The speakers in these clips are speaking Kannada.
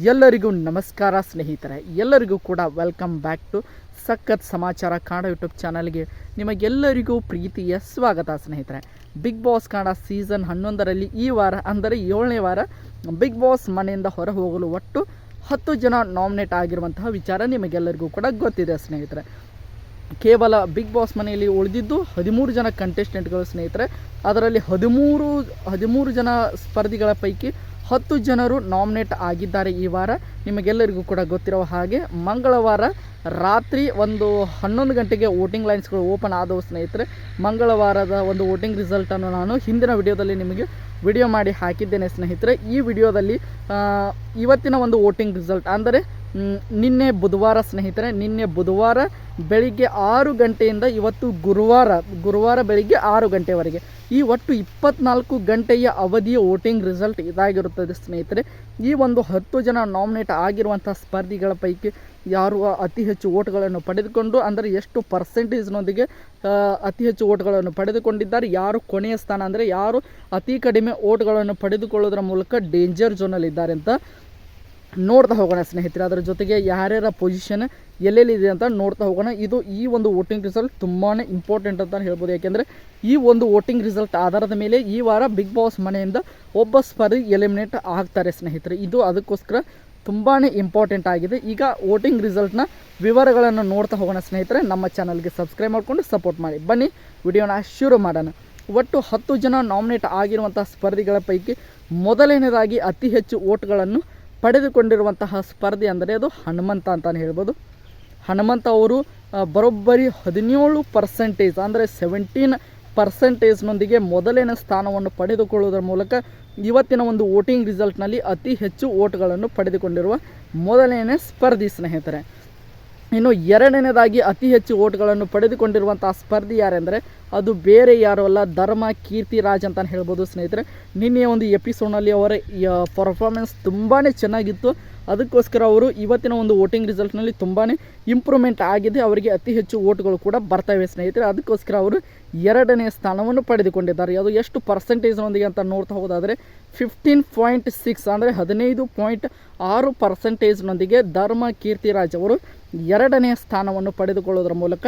ಎಲ್ಲರಿಗೂ ನಮಸ್ಕಾರ ಸ್ನೇಹಿತರೆ, ಎಲ್ಲರಿಗೂ ಕೂಡ ವೆಲ್ಕಮ್ ಬ್ಯಾಕ್ ಟು ಸಖತ್ ಸಮಾಚಾರ ಕನ್ನಡ ಯೂಟ್ಯೂಬ್ ಚಾನಲ್ಗೆ ನಿಮಗೆಲ್ಲರಿಗೂ ಪ್ರೀತಿಯ ಸ್ವಾಗತ ಸ್ನೇಹಿತರೆ. ಬಿಗ್ ಬಾಸ್ ಕನ್ನಡ ಸೀಸನ್ 11ರಲ್ಲಿ ಈ ವಾರ ಅಂದರೆ 7ನೇ ವಾರ ಬಿಗ್ ಬಾಸ್ ಮನೆಯಿಂದ ಹೊರ ಹೋಗಲು ಒಟ್ಟು 10 ಜನ ನಾಮಿನೇಟ್ ಆಗಿರುವಂತಹ ವಿಚಾರ ನಿಮಗೆಲ್ಲರಿಗೂ ಕೂಡ ಗೊತ್ತಿದೆ ಸ್ನೇಹಿತರೆ. ಕೇವಲ ಬಿಗ್ ಬಾಸ್ ಮನೆಯಲ್ಲಿ ಉಳಿದಿದ್ದು 13 ಜನ ಕಂಟೆಸ್ಟೆಂಟ್ಗಳು ಸ್ನೇಹಿತರೆ. ಅದರಲ್ಲಿ 13 ಜನ ಸ್ಪರ್ಧಿಗಳ ಪೈಕಿ 10 ಜನರು ನಾಮಿನೇಟ್ ಆಗಿದ್ದಾರೆ ಈ ವಾರ. ನಿಮಗೆಲ್ಲರಿಗೂ ಕೂಡ ಗೊತ್ತಿರೋ ಹಾಗೆ ಮಂಗಳವಾರ ರಾತ್ರಿ ಒಂದು 11 ಗಂಟೆಗೆ ವೋಟಿಂಗ್ ಲೈನ್ಸ್ಗಳು ಓಪನ್ ಆದವು ಸ್ನೇಹಿತರೆ. ಮಂಗಳವಾರದ ಒಂದು ವೋಟಿಂಗ್ ರಿಸಲ್ಟನ್ನು ನಾನು ಹಿಂದಿನ ವಿಡಿಯೋದಲ್ಲಿ ನಿಮಗೆ ವಿಡಿಯೋ ಮಾಡಿ ಹಾಕಿದ್ದೇನೆ ಸ್ನೇಹಿತರೆ. ಈ ವಿಡಿಯೋದಲ್ಲಿ ಇವತ್ತಿನ ಒಂದು ವೋಟಿಂಗ್ ರಿಸಲ್ಟ್ ಅಂದರೆ ನಿನ್ನೆ ಬುಧವಾರ ಸ್ನೇಹಿತರೆ, ನಿನ್ನೆ ಬುಧವಾರ ಬೆಳಿಗ್ಗೆ 6 ಗಂಟೆಯಿಂದ ಇವತ್ತು ಗುರುವಾರ ಬೆಳಿಗ್ಗೆ 6 ಗಂಟೆವರೆಗೆ ಈ ಒಟ್ಟು 24 ಗಂಟೆಯ ಅವಧಿಯ ವೋಟಿಂಗ್ ರಿಸಲ್ಟ್ ಇದಾಗಿರುತ್ತದೆ ಸ್ನೇಹಿತರೆ. ಈ ಒಂದು 10 ಜನ ನಾಮಿನೇಟ್ ಆಗಿರುವಂಥ ಸ್ಪರ್ಧಿಗಳ ಪೈಕಿ ಯಾರು ಅತಿ ಹೆಚ್ಚು ಓಟ್ಗಳನ್ನು ಪಡೆದುಕೊಂಡು ಅಂದರೆ ಎಷ್ಟು ಪರ್ಸೆಂಟೇಜ್ನೊಂದಿಗೆ ಅತಿ ಹೆಚ್ಚು ಓಟ್ಗಳನ್ನು ಪಡೆದುಕೊಂಡಿದ್ದಾರೆ, ಯಾರು ಕೊನೆಯ ಸ್ಥಾನ ಅಂದರೆ ಯಾರು ಅತಿ ಕಡಿಮೆ ಓಟ್ಗಳನ್ನು ಪಡೆದುಕೊಳ್ಳೋದ್ರ ಮೂಲಕ ಡೇಂಜರ್ ಝೋನಲ್ಲಿದ್ದಾರೆ ಅಂತ ನೋಡ್ತಾ ಹೋಗೋಣ ಸ್ನೇಹಿತರೆ. ಅದರ ಜೊತೆಗೆ ಯಾರ್ಯಾರ ಪೊಸಿಷನ್ ಎಲ್ಲೆಲ್ಲಿದೆ ಅಂತ ನೋಡ್ತಾ ಹೋಗೋಣ. ಈ ಒಂದು ವೋಟಿಂಗ್ ರಿಸಲ್ಟ್ ತುಂಬಾ ಇಂಪಾರ್ಟೆಂಟ್ ಅಂತ ಹೇಳ್ಬೋದು. ಯಾಕೆಂದರೆ ಈ ಒಂದು ವೋಟಿಂಗ್ ರಿಸಲ್ಟ್ ಆಧಾರದ ಮೇಲೆ ಈ ವಾರ ಬಿಗ್ ಬಾಸ್ ಮನೆಯಿಂದ ಒಬ್ಬ ಸ್ಪರ್ಧಿ ಎಲಿಮಿನೇಟ್ ಆಗ್ತಾರೆ ಸ್ನೇಹಿತರೆ. ಇದು ಅದಕ್ಕೋಸ್ಕರ ತುಂಬಾ ಇಂಪಾರ್ಟೆಂಟ್ ಆಗಿದೆ. ಈಗ ವೋಟಿಂಗ್ ರಿಸಲ್ಟ್ನ ವಿವರಗಳನ್ನು ನೋಡ್ತಾ ಹೋಗೋಣ ಸ್ನೇಹಿತರೆ. ನಮ್ಮ ಚಾನಲ್ಗೆ ಸಬ್ಸ್ಕ್ರೈಬ್ ಮಾಡಿಕೊಂಡು ಸಪೋರ್ಟ್ ಮಾಡಿ. ಬನ್ನಿ ವಿಡಿಯೋನ ಶುರು ಮಾಡೋಣ. ಒಟ್ಟು 10 ಜನ ನಾಮಿನೇಟ್ ಆಗಿರುವಂಥ ಸ್ಪರ್ಧಿಗಳ ಪೈಕಿ ಮೊದಲನೇದಾಗಿ ಅತಿ ಹೆಚ್ಚು ಓಟ್ಗಳನ್ನು ಪಡೆದುಕೊಂಡಿರುವಂತಹ ಸ್ಪರ್ಧೆ ಅಂದರೆ ಅದು ಹನುಮಂತ ಅಂತಲೇ ಹೇಳ್ಬೋದು. ಹನುಮಂತ ಅವರು ಬರೋಬ್ಬರಿ 17% ಅಂದರೆ 17%ನೊಂದಿಗೆ ಮೊದಲನೇ ಸ್ಥಾನವನ್ನು ಪಡೆದುಕೊಳ್ಳುವುದರ ಮೂಲಕ ಇವತ್ತಿನ ಒಂದು ವೋಟಿಂಗ್ ರಿಸಲ್ಟ್ನಲ್ಲಿ ಅತಿ ಹೆಚ್ಚು ಓಟ್ಗಳನ್ನು ಪಡೆದುಕೊಂಡಿರುವ ಮೊದಲನೇ ಸ್ಪರ್ಧಿ ಸ್ನೇಹಿತರೆ. ಇನ್ನು ಎರಡನೇದಾಗಿ ಅತಿ ಹೆಚ್ಚು ಓಟ್ಗಳನ್ನು ಪಡೆದುಕೊಂಡಿರುವಂಥ ಸ್ಪರ್ಧಿ ಯಾರೆಂದರೆ ಅದು ಬೇರೆ ಯಾರು ಅಲ್ಲ, ಧರ್ಮ ಕೀರ್ತಿರಾಜ್ ಅಂತ ಹೇಳ್ಬೋದು ಸ್ನೇಹಿತರೆ. ನಿನ್ನೆಯ ಒಂದು ಎಪಿಸೋಡ್ನಲ್ಲಿ ಅವರ ಪರ್ಫಾರ್ಮೆನ್ಸ್ ತುಂಬಾ ಚೆನ್ನಾಗಿತ್ತು. ಅದಕ್ಕೋಸ್ಕರ ಅವರು ಇವತ್ತಿನ ಒಂದು ವೋಟಿಂಗ್ ರಿಸಲ್ಟ್ನಲ್ಲಿ ತುಂಬಾ ಇಂಪ್ರೂವ್ಮೆಂಟ್ ಆಗಿದೆ. ಅವರಿಗೆ ಅತಿ ಹೆಚ್ಚು ಓಟ್ಗಳು ಕೂಡ ಬರ್ತವೆ ಸ್ನೇಹಿತರೆ. ಅದಕ್ಕೋಸ್ಕರ ಅವರು 2ನೇ ಸ್ಥಾನವನ್ನು ಪಡೆದುಕೊಂಡಿದ್ದಾರೆ. ಅದು ಎಷ್ಟು ಪರ್ಸೆಂಟೇಜ್ನೊಂದಿಗೆ ಅಂತ ನೋಡ್ತಾ ಹೋಗೋದಾದರೆ 15.6 ಅಂದರೆ 15.6%ನೊಂದಿಗೆ ಧರ್ಮ ಕೀರ್ತಿರಾಜ್ ಅವರು 2ನೇ ಸ್ಥಾನವನ್ನು ಪಡೆದುಕೊಳ್ಳೋದ್ರ ಮೂಲಕ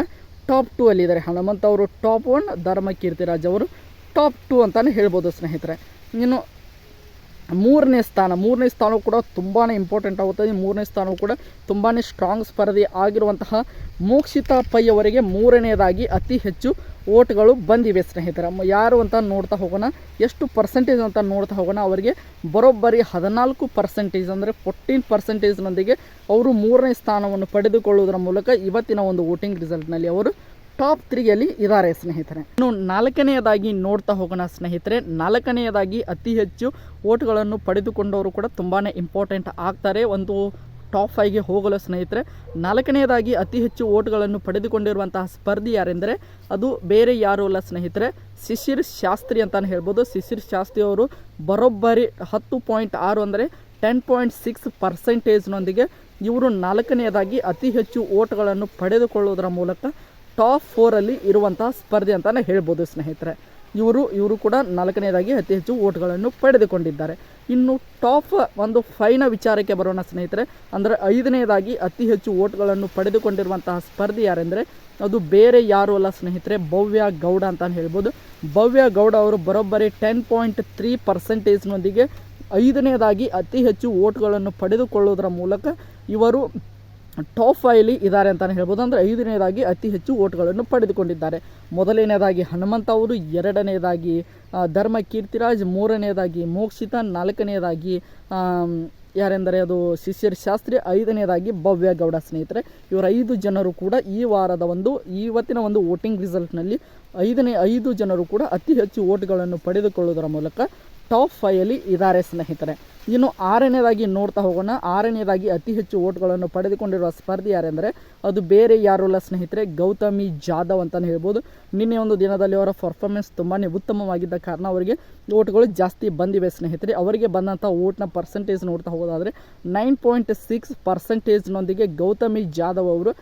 ಟಾಪ್ 2 ಅಲ್ಲಿದ್ದಾರೆ. ಹನುಮಂತ ಅವರು ಟಾಪ್ 1, ಧರ್ಮ ಕೀರ್ತಿರಾಜ್ ಅವರು ಟಾಪ್ 2 ಅಂತಲೇ ಹೇಳ್ಬೋದು ಸ್ನೇಹಿತರೆ. ಇನ್ನು ಮೂರನೇ ಸ್ಥಾನವು ಕೂಡ ತುಂಬಾ ಇಂಪಾರ್ಟೆಂಟ್ ಆಗುತ್ತದೆ. 3ನೇ ಸ್ಥಾನವು ಕೂಡ ತುಂಬಾ ಸ್ಟ್ರಾಂಗ್ ಸ್ಪರ್ಧೆ ಆಗಿರುವಂತಹ ಮೋಕ್ಷಿತಾ ಪೈ ಅವರಿಗೆ 3ನೇದಾಗಿ ಅತಿ ಹೆಚ್ಚು ಓಟ್ಗಳು ಬಂದಿವೆ ಸ್ನೇಹಿತರೆ. ಯಾರು ಅಂತ ನೋಡ್ತಾ ಹೋಗೋಣ, ಎಷ್ಟು ಪರ್ಸೆಂಟೇಜ್ ಅಂತ ನೋಡ್ತಾ ಹೋಗೋಣ. ಅವರಿಗೆ ಬರೋಬ್ಬರಿ 14% ಅಂದರೆ 14%ನೊಂದಿಗೆ ಅವರು 3ನೇ ಸ್ಥಾನವನ್ನು ಪಡೆದುಕೊಳ್ಳುವುದರ ಮೂಲಕ ಇವತ್ತಿನ ಒಂದು ವೋಟಿಂಗ್ ರಿಸಲ್ಟ್ನಲ್ಲಿ ಅವರು ಟಾಪ್ 3ಯಲ್ಲಿ ಇದ್ದಾರೆ ಸ್ನೇಹಿತರೆ. ಇನ್ನು 4ನೇದಾಗಿ ನೋಡ್ತಾ ಹೋಗೋಣ ಸ್ನೇಹಿತರೆ. 4ನೇದಾಗಿ ಅತಿ ಹೆಚ್ಚು ಓಟ್ಗಳನ್ನು ಪಡೆದುಕೊಂಡವರು ಕೂಡ ತುಂಬಾ ಇಂಪಾರ್ಟೆಂಟ್ ಆಗ್ತಾರೆ ಒಂದು ಟಾಪ್ 5ಗೆ ಹೋಗಲು ಸ್ನೇಹಿತರೆ. 4ನೇದಾಗಿ ಅತಿ ಹೆಚ್ಚು ಓಟ್ಗಳನ್ನು ಪಡೆದುಕೊಂಡಿರುವಂತಹ ಸ್ಪರ್ಧಿ ಯಾರೆಂದರೆ ಅದು ಬೇರೆ ಯಾರೂ ಅಲ್ಲ ಸ್ನೇಹಿತರೆ, ಶಿಶಿರ್ ಶಾಸ್ತ್ರಿ ಅಂತಲೇ ಹೇಳ್ಬೋದು. ಶಿಶಿರ್ ಶಾಸ್ತ್ರಿ ಅವರು ಬರೋಬ್ಬರಿ 10.6 ಅಂದರೆ 10.6%ನೊಂದಿಗೆ ಇವರು 4ನೇದಾಗಿ ಅತಿ ಹೆಚ್ಚು ಓಟ್ಗಳನ್ನು ಪಡೆದುಕೊಳ್ಳುವುದರ ಮೂಲಕ ಟಾಪ್ 4ಅಲ್ಲಿ ಇರುವಂತಹ ಸ್ಪರ್ಧೆ ಅಂತಲೇ ಹೇಳ್ಬೋದು ಸ್ನೇಹಿತರೆ. ಇವರು ಕೂಡ 4ನೇದಾಗಿ ಅತಿ ಹೆಚ್ಚು ಓಟ್ಗಳನ್ನು ಪಡೆದುಕೊಂಡಿದ್ದಾರೆ. ಇನ್ನು ಟಾಪ್ 5ನ ವಿಚಾರಕ್ಕೆ ಬರೋಣ ಸ್ನೇಹಿತರೆ. ಅಂದರೆ 5ನೇದಾಗಿ ಅತಿ ಹೆಚ್ಚು ಓಟ್ಗಳನ್ನು ಪಡೆದುಕೊಂಡಿರುವಂತಹ ಸ್ಪರ್ಧಿ ಯಾರೆಂದರೆ ಅದು ಬೇರೆ ಯಾರೂ ಅಲ್ಲ ಸ್ನೇಹಿತರೆ, ಭವ್ಯ ಗೌಡ ಅಂತಲೇ ಹೇಳ್ಬೋದು. ಭವ್ಯ ಗೌಡ ಅವರು ಬರೋಬ್ಬರಿ 10.3%ನೊಂದಿಗೆ 5ನೇದಾಗಿ ಅತಿ ಹೆಚ್ಚು ಓಟ್ಗಳನ್ನು ಪಡೆದುಕೊಳ್ಳುವುದರ ಮೂಲಕ ಇವರು ಟಾಪ್ 5ಅಲ್ಲಿ ಇದ್ದಾರೆ ಅಂತಲೇ ಹೇಳ್ಬೋದು. ಅಂದರೆ 5ನೇದಾಗಿ ಅತಿ ಹೆಚ್ಚು ಓಟ್ಗಳನ್ನು ಪಡೆದುಕೊಂಡಿದ್ದಾರೆ. ಮೊದಲನೇದಾಗಿ ಹನುಮಂತ ಅವರು, 2ನೇದಾಗಿ ಧರ್ಮ ಕೀರ್ತಿರಾಜ್, 3ನೇದಾಗಿ ಮೋಕ್ಷಿತಾ, 4ನೇದಾಗಿ ಯಾರೆಂದರೆ ಅದು ಶಿಶಿರ್ ಶಾಸ್ತ್ರಿ, 5ನೇದಾಗಿ ಭವ್ಯ ಗೌಡ ಸ್ನೇಹಿತರೆ. ಇವರ 5 ಜನರು ಕೂಡ ಇವತ್ತಿನ ಒಂದು ವೋಟಿಂಗ್ ರಿಸಲ್ಟ್ನಲ್ಲಿ 5 ಜನರು ಕೂಡ ಅತಿ ಹೆಚ್ಚು ಓಟ್ಗಳನ್ನು ಪಡೆದುಕೊಳ್ಳುವುದರ ಮೂಲಕ ಟಾಪ್ 5ಅಲ್ಲಿ ಇದ್ದಾರೆ ಸ್ನೇಹಿತರೆ. ಇನ್ನು 6ನೇದಾಗಿ ನೋಡ್ತಾ ಹೋಗೋಣ. 6ನೇದಾಗಿ ಅತಿ ಹೆಚ್ಚು ಓಟ್ಗಳನ್ನು ಪಡೆದುಕೊಂಡಿರುವ ಸ್ಪರ್ಧಿ ಯಾರೆಂದರೆ ಅದು ಬೇರೆ ಯಾರೂ ಅಲ್ಲ ಸ್ನೇಹಿತರೆ, ಗೌತಮಿ ಜಾಧವ್ ಅಂತಲೇ ಹೇಳ್ಬೋದು. ನಿನ್ನೆ ಒಂದು ದಿನದಲ್ಲಿ ಅವರ ಪರ್ಫಾರ್ಮೆನ್ಸ್ ತುಂಬಾ ಉತ್ತಮವಾಗಿದ್ದ ಕಾರಣ ಅವರಿಗೆ ಓಟ್ಗಳು ಜಾಸ್ತಿ ಬಂದಿವೆ ಸ್ನೇಹಿತರೆ. ಅವರಿಗೆ ಬಂದಂಥ ಓಟ್ನ ಪರ್ಸೆಂಟೇಜ್ ನೋಡ್ತಾ ಹೋಗೋದಾದರೆ 9.6%ನೊಂದಿಗೆ ಗೌತಮಿ ಜಾಧವ್ ಅವರು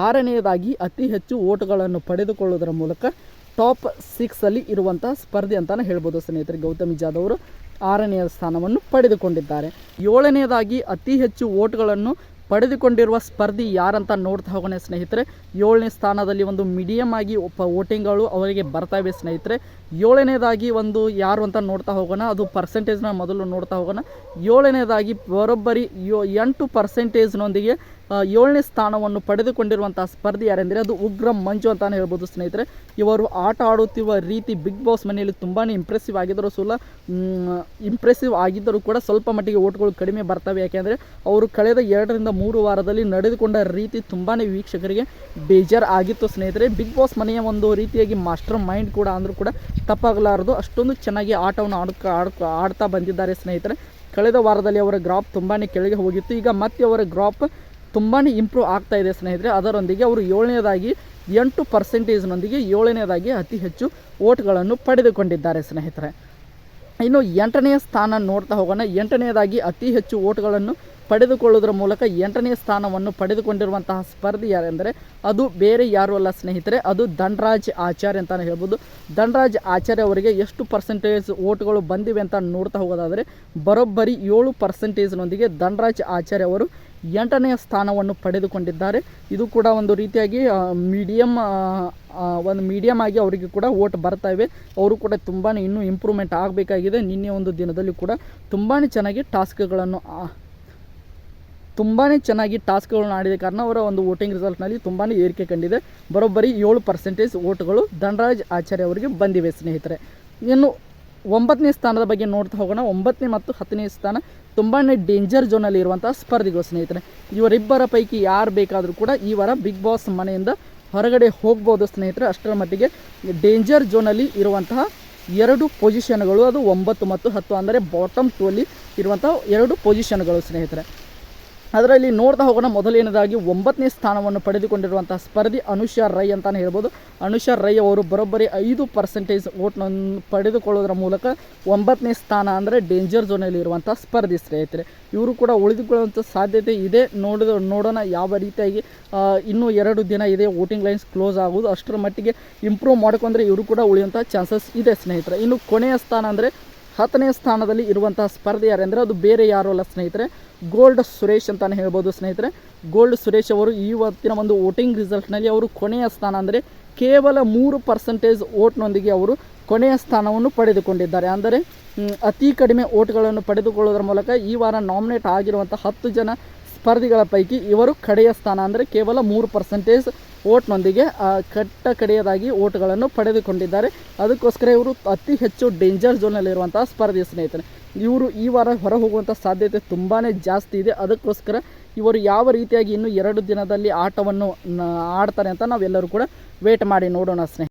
6ನೇದಾಗಿ ಅತಿ ಹೆಚ್ಚು ಓಟ್ಗಳನ್ನು ಪಡೆದುಕೊಳ್ಳುವುದರ ಮೂಲಕ ಟಾಪ್ 6ಅಲ್ಲಿ ಇರುವಂಥ ಸ್ಪರ್ಧೆ ಅಂತಲೇ ಹೇಳ್ಬೋದು ಸ್ನೇಹಿತರೆ. ಗೌತಮಿ ಜಾಧವ್ ಅವರು 6ನೇ ಸ್ಥಾನವನ್ನು ಪಡೆದುಕೊಂಡಿದ್ದಾರೆ. 7ನೇದಾಗಿ ಅತಿ ಹೆಚ್ಚು ವೋಟ್ಗಳನ್ನು ಪಡೆದುಕೊಂಡಿರುವ ಸ್ಪರ್ಧಿ ಯಾರಂತ ನೋಡ್ತಾ ಹೋಗೋಣ ಸ್ನೇಹಿತರೆ. 7ನೇ ಸ್ಥಾನದಲ್ಲಿ ಒಂದು ಮೀಡಿಯಮ್ ಆಗಿ ವೋಟಿಂಗ್ಗಳು ಅವರಿಗೆ ಬರ್ತಾಯಿವೆ ಸ್ನೇಹಿತರೆ. 7ನೇದಾಗಿ ಒಂದು ಯಾರು ಅಂತ ನೋಡ್ತಾ ಹೋಗೋಣ, ಅದು ಪರ್ಸೆಂಟೇಜ್ನ ಮೊದಲು ನೋಡ್ತಾ ಹೋಗೋಣ. 7ನೇದಾಗಿ ಬರೋಬ್ಬರಿ 8%ನೊಂದಿಗೆ 7ನೇ ಸ್ಥಾನವನ್ನು ಪಡೆದುಕೊಂಡಿರುವಂಥ ಸ್ಪರ್ಧಿ ಯಾರೆಂದರೆ ಅದು ಉಗ್ರ ಮಂಜು ಅಂತಾನೆ ಹೇಳ್ಬೋದು ಸ್ನೇಹಿತರೆ. ಇವರು ಆಟ ಆಡುತ್ತಿರುವ ರೀತಿ ಬಿಗ್ ಬಾಸ್ ಮನೆಯಲ್ಲಿ ತುಂಬಾ ಇಂಪ್ರೆಸಿವ್ ಆಗಿದ್ದರೂ ಕೂಡ ಸ್ವಲ್ಪ ಮಟ್ಟಿಗೆ ಓಟ್ಗಳು ಕಡಿಮೆ ಬರ್ತವೆ. ಯಾಕೆಂದರೆ ಅವರು ಕಳೆದ 2 ರಿಂದ 3 ವಾರದಲ್ಲಿ ನಡೆದುಕೊಂಡ ರೀತಿ ತುಂಬಾ ವೀಕ್ಷಕರಿಗೆ ಬೇಜಾರು ಆಗಿತ್ತು ಸ್ನೇಹಿತರೆ. ಬಿಗ್ ಬಾಸ್ ಮನೆಯ ಒಂದು ರೀತಿಯಾಗಿ ಮಾಸ್ಟರ್ ಮೈಂಡ್ ಕೂಡ ಅಂದರೂ ಕೂಡ ತಪ್ಪಾಗಲಾರದು, ಅಷ್ಟೊಂದು ಚೆನ್ನಾಗಿ ಆಟವನ್ನು ಆಡ್ತಾ ಬಂದಿದ್ದಾರೆ ಸ್ನೇಹಿತರೆ. ಕಳೆದ ವಾರದಲ್ಲಿ ಅವರ ಗ್ರಾಫ್ ತುಂಬಾ ಕೆಳಗೆ ಹೋಗಿತ್ತು, ಈಗ ಮತ್ತೆ ಅವರ ಗ್ರಾಫ್ ತುಂಬಾ ಇಂಪ್ರೂವ್ ಆಗ್ತಾ ಇದೆ ಸ್ನೇಹಿತರೆ. ಅದರೊಂದಿಗೆ ಅವರು 7ನೇದಾಗಿ 8%ನೊಂದಿಗೆ 7ನೇದಾಗಿ ಅತಿ ಹೆಚ್ಚು ವೋಟ್ಗಳನ್ನು ಪಡೆದುಕೊಂಡಿದ್ದಾರೆ ಸ್ನೇಹಿತರೆ. ಇನ್ನು 8ನೇ ಸ್ಥಾನ ನೋಡ್ತಾ ಹೋಗೋಣ. 8ನೇದಾಗಿ ಅತಿ ಹೆಚ್ಚು ವೋಟ್ಗಳನ್ನು ಪಡೆದುಕೊಳ್ಳುವುದರ ಮೂಲಕ 8ನೇ ಸ್ಥಾನವನ್ನು ಪಡೆದುಕೊಂಡಿರುವಂತಹ ಸ್ಪರ್ಧಿ ಯಾರೆಂದರೆ ಅದು ಬೇರೆ ಯಾರೂ ಅಲ್ಲ ಸ್ನೇಹಿತರೆ, ಅದು ಧನರಾಜ್ ಆಚಾರ್ಯ ಅಂತಲೇ ಹೇಳ್ಬೋದು. ಧನರಾಜ್ ಆಚಾರ್ಯ ಅವರಿಗೆ ಎಷ್ಟು ಪರ್ಸೆಂಟೇಜ್ ವೋಟ್ಗಳು ಬಂದಿವೆ ಅಂತ ನೋಡ್ತಾ ಹೋಗೋದಾದರೆ ಬರೋಬ್ಬರಿ 7%ನೊಂದಿಗೆ ಧನರಾಜ್ ಆಚಾರ್ಯ ಅವರು 8ನೇ ಸ್ಥಾನವನ್ನು ಪಡೆದುಕೊಂಡಿದ್ದಾರೆ. ಇದು ಕೂಡ ಒಂದು ರೀತಿಯಾಗಿ ಮೀಡಿಯಮ್ ಆಗಿ ಅವರಿಗೆ ಕೂಡ ವೋಟ್ ಬರ್ತಾ ಇವೆ. ಅವರು ಕೂಡ ತುಂಬಾ ಇನ್ನೂ ಇಂಪ್ರೂವ್ಮೆಂಟ್ ಆಗಬೇಕಾಗಿದೆ. ನಿನ್ನೆ ಒಂದು ದಿನದಲ್ಲಿ ಕೂಡ ತುಂಬಾ ಚೆನ್ನಾಗಿ ಟಾಸ್ಕ್ಗಳನ್ನು ಆಡಿದ ಕಾರಣ ಅವರ ಒಂದು ವೋಟಿಂಗ್ ರಿಸಲ್ಟ್ನಲ್ಲಿ ತುಂಬಾ ಏರಿಕೆ ಕಂಡಿದೆ. ಬರೋಬ್ಬರಿ 7% ವೋಟ್ಗಳು ಧನರಾಜ್ ಆಚಾರ್ಯ ಅವರಿಗೆ ಬಂದಿವೆ ಸ್ನೇಹಿತರೆ. ಇನ್ನು 9ನೇ ಸ್ಥಾನದ ಬಗ್ಗೆ ನೋಡ್ತಾ ಹೋಗೋಣ. 9ನೇ ಮತ್ತು 10ನೇ ಸ್ಥಾನ ತುಂಬಾ ಡೇಂಜರ್ ಝೋನಲ್ಲಿ ಇರುವಂಥ ಸ್ಪರ್ಧಿಗಳು ಸ್ನೇಹಿತರೆ. ಇವರಿಬ್ಬರ ಪೈಕಿ ಯಾರು ಬೇಕಾದರೂ ಕೂಡ ಈ ವಾರ ಬಿಗ್ ಬಾಸ್ ಮನೆಯಿಂದ ಹೊರಗಡೆ ಹೋಗ್ಬೋದು ಸ್ನೇಹಿತರೆ. ಅಷ್ಟರ ಮಟ್ಟಿಗೆ ಡೇಂಜರ್ ಝೋನಲ್ಲಿ ಇರುವಂತಹ 2 ಪೊಸಿಷನ್ಗಳು, ಅದು 9 ಮತ್ತು 10 ಅಂದರೆ ಬಾಟಮ್ 2 ಅಲ್ಲಿ ಇರುವಂಥ 2 ಪೊಸಿಷನ್ಗಳು ಸ್ನೇಹಿತರೆ. ಅದರಲ್ಲಿ ನೋಡ್ತಾ ಹೋಗೋಣ. ಮೊದಲನೇದಾಗಿ 9ನೇ ಸ್ಥಾನವನ್ನು ಪಡೆದುಕೊಂಡಿರುವಂಥ ಸ್ಪರ್ಧಿ ಅನುಷಾ ರೈ ಅಂತಲೇ ಹೇಳ್ಬೋದು. ಅನುಷಾ ರೈ ಅವರು ಬರೋಬ್ಬರಿ 5% ವೋಟ್ನನ್ನು ಪಡೆದುಕೊಳ್ಳೋದ್ರ ಮೂಲಕ 9ನೇ ಸ್ಥಾನ ಅಂದರೆ ಡೇಂಜರ್ ಝೋನಲ್ಲಿ ಇರುವಂಥ ಸ್ಪರ್ಧಿ ಸ್ನೇಹಿತರೆ. ಇವರು ಕೂಡ ಉಳಿದುಕೊಳ್ಳುವಂಥ ಸಾಧ್ಯತೆ ಇದೆ. ನೋಡೋಣ ಯಾವ ರೀತಿಯಾಗಿ. ಇನ್ನೂ 2 ದಿನ ಇದೆ ವೋಟಿಂಗ್ ಲೈನ್ಸ್ ಕ್ಲೋಸ್ ಆಗೋದು, ಅಷ್ಟರ ಮಟ್ಟಿಗೆ ಇಂಪ್ರೂವ್ ಮಾಡ್ಕೊಂಡ್ರೆ ಇವರು ಕೂಡ ಉಳಿಯುವಂಥ ಚಾನ್ಸಸ್ ಇದೆ ಸ್ನೇಹಿತರೆ. ಇನ್ನು ಕೊನೆಯ ಸ್ಥಾನ ಅಂದರೆ 10ನೇ ಸ್ಥಾನದಲ್ಲಿ ಇರುವಂತಹ ಸ್ಪರ್ಧಿ ಯಾರೆಂದರೆ ಅದು ಬೇರೆ ಯಾರೂ ಅಲ್ಲ ಸ್ನೇಹಿತರೆ, ಗೋಲ್ಡ್ ಸುರೇಶ್ ಅಂತಲೇ ಹೇಳ್ಬೋದು ಸ್ನೇಹಿತರೆ. ಗೋಲ್ಡ್ ಸುರೇಶ್ ಅವರು ಇವತ್ತಿನ ಒಂದು ವೋಟಿಂಗ್ ರಿಸಲ್ಟ್ನಲ್ಲಿ ಅವರು ಕೊನೆಯ ಸ್ಥಾನ ಅಂದರೆ ಕೇವಲ 3% ವೋಟ್ನೊಂದಿಗೆ ಅವರು ಕೊನೆಯ ಸ್ಥಾನವನ್ನು ಪಡೆದುಕೊಂಡಿದ್ದಾರೆ. ಅಂದರೆ ಅತಿ ಕಡಿಮೆ ವೋಟ್ಗಳನ್ನು ಪಡೆದುಕೊಳ್ಳೋದ್ರ ಮೂಲಕ ಈ ವಾರ ನಾಮಿನೇಟ್ ಆಗಿರುವಂಥ 10 ಜನ ಸ್ಪರ್ಧಿಗಳ ಪೈಕಿ ಇವರು ಕಡೆಯ ಸ್ಥಾನ ಅಂದರೆ ಕೇವಲ 3% ವೋಟ್ನೊಂದಿಗೆ ಕಡೆಯದಾಗಿ ವೋಟ್ಗಳನ್ನು ಪಡೆದುಕೊಂಡಿದ್ದಾರೆ. ಅದಕ್ಕೋಸ್ಕರ ಇವರು ಅತಿ ಹೆಚ್ಚು ಡೇಂಜರ್ ಝೋನಲ್ಲಿರುವಂಥ ಸ್ಪರ್ಧಿ ಸ್ನೇಹಿತರೆ. ಇವರು ಈ ವಾರ ಹೊರ ಹೋಗುವಂಥ ಸಾಧ್ಯತೆ ತುಂಬಾ ಜಾಸ್ತಿ ಇದೆ. ಅದಕ್ಕೋಸ್ಕರ ಇವರು ಯಾವ ರೀತಿಯಾಗಿ ಇನ್ನೂ 2 ದಿನದಲ್ಲಿ ಆಟವನ್ನು ಆಡ್ತಾರೆ ಅಂತ ನಾವೆಲ್ಲರೂ ಕೂಡ ವೇಟ್ ಮಾಡಿ ನೋಡೋಣ ಸ್ನೇಹಿತರೆ.